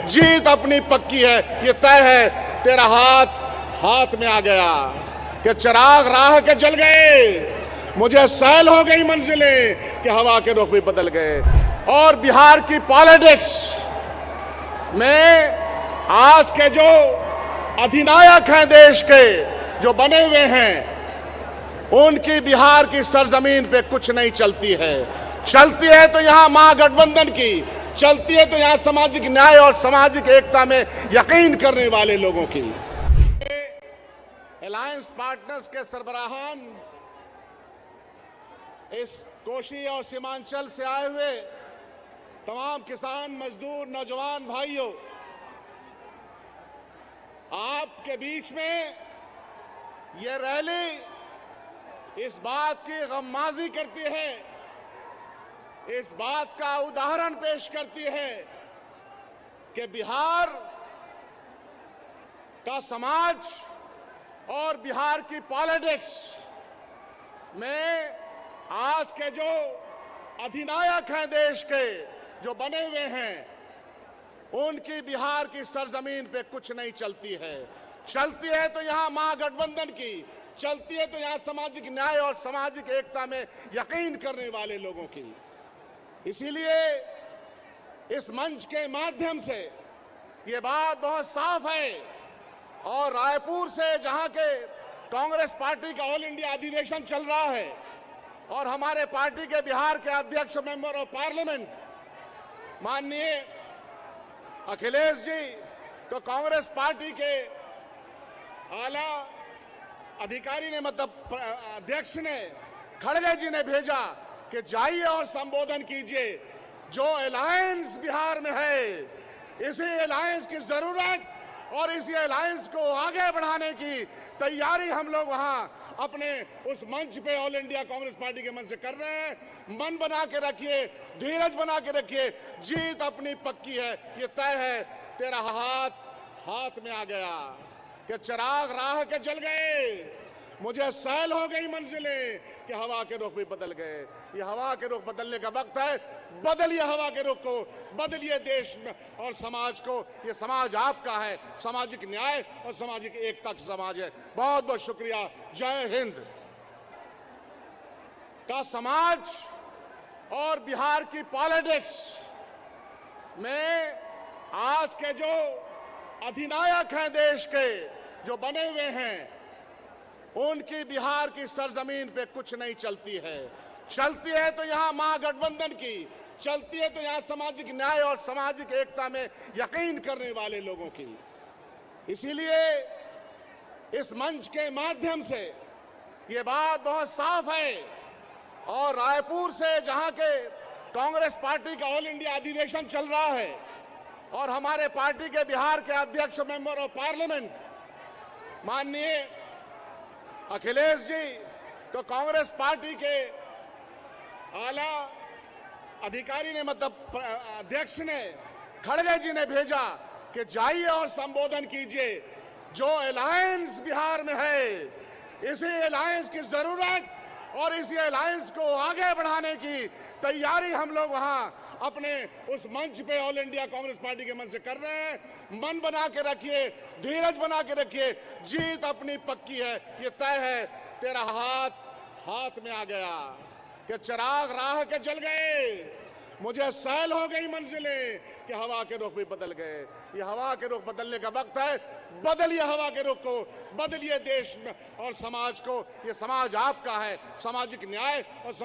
जीत अपनी पक्की है, ये तय है। तेरा हाथ हाथ में आ गया कि चिराग राह के जल गए, मुझे सैल हो गई मंजिलें कि हवा के रुख भी बदल गए। और बिहार की पॉलिटिक्स में आज के जो अधिनायक हैं देश के, जो बने हुए हैं, उनकी बिहार की सरजमीन पे कुछ नहीं चलती है। चलती है तो यहां महागठबंधन की, चलती है तो यहां सामाजिक न्याय और सामाजिक एकता में यकीन करने वाले लोगों की। अलायंस पार्टनर्स के सरबराहान, इस कोशी और सीमांचल से आए हुए तमाम किसान, मजदूर, नौजवान भाइयों, आपके बीच में ये रैली इस बात की गम्माज़ी करती है, इस बात का उदाहरण पेश करती है कि बिहार का समाज और बिहार की पॉलिटिक्स में आज के जो अधिनायक हैं देश के, जो बने हुए हैं, उनकी बिहार की सरजमीन पे कुछ नहीं चलती है। चलती है तो यहां महागठबंधन की, चलती है तो यहां सामाजिक न्याय और सामाजिक एकता में यकीन करने वाले लोगों की। इसीलिए इस मंच के माध्यम से ये बात बहुत साफ है, और रायपुर से, जहां के कांग्रेस पार्टी का ऑल इंडिया अधिवेशन चल रहा है और हमारे पार्टी के बिहार के अध्यक्ष मेंबर ऑफ पार्लियामेंट माननीय अखिलेश जी, तो कांग्रेस पार्टी के आला अधिकारी ने, मतलब अध्यक्ष ने, खड़गे जी ने भेजा कि जाइए और संबोधन कीजिए। जो अलायंस बिहार में है, इसी अलायंस की जरूरत और इसी अलायंस को आगे बढ़ाने की तैयारी हम लोग वहां अपने उस मंच पे, ऑल इंडिया कांग्रेस पार्टी के मंच से कर रहे हैं। मन बना के रखिए, धीरज बना के रखिए, जीत अपनी पक्की है, ये तय है। तेरा हाथ हाथ में आ गया कि चिराग राह के जल गए, मुझे सैल हो गई मंजिलें कि हवा के रुख भी बदल गए। ये हवा के रुख बदलने का वक्त है। बदलिए हवा के रुख को, बदलिए देश और समाज को। ये समाज आपका है, सामाजिक न्याय और सामाजिक एकता का समाज है। बहुत बहुत शुक्रिया। जय हिंद। का समाज और बिहार की पॉलिटिक्स में आज के जो अधिनायक हैं देश के, जो बने हुए हैं, उनकी बिहार की सरजमीन पे कुछ नहीं चलती है। चलती है तो यहां महागठबंधन की, चलती है तो यहां सामाजिक न्याय और सामाजिक एकता में यकीन करने वाले लोगों की। इसीलिए इस मंच के माध्यम से ये बात बहुत साफ है, और रायपुर से, जहां के कांग्रेस पार्टी का ऑल इंडिया अधिवेशन चल रहा है और हमारे पार्टी के बिहार के अध्यक्ष मेंबर ऑफ पार्लियामेंट माननीय अखिलेश जी, तो कांग्रेस पार्टी के आला अधिकारी ने, मतलब अध्यक्ष ने, खड़गे जी ने भेजा कि जाइए और संबोधन कीजिए। जो अलायंस बिहार में है, इसी अलायंस की जरूरत और इसी अलायंस को आगे बढ़ाने की तैयारी हम लोग वहां अपने उस मंच पे, ऑल इंडिया कांग्रेस पार्टी के मंच से कर रहे हैं। मन बना के रखिए, धीरज बना के रखिए, जीत अपनी पक्की है, ये तय है। तेरा हाथ हाथ में आ गया कि चिराग राह के जल गए, मुझे सैल हो गई मंजिलें कि हवा के रुख भी बदल गए। ये हवा के रुख बदलने का वक्त है। बदलिए हवा के रुख को, बदलिए देश और समाज को। ये समाज आपका है, सामाजिक न्याय और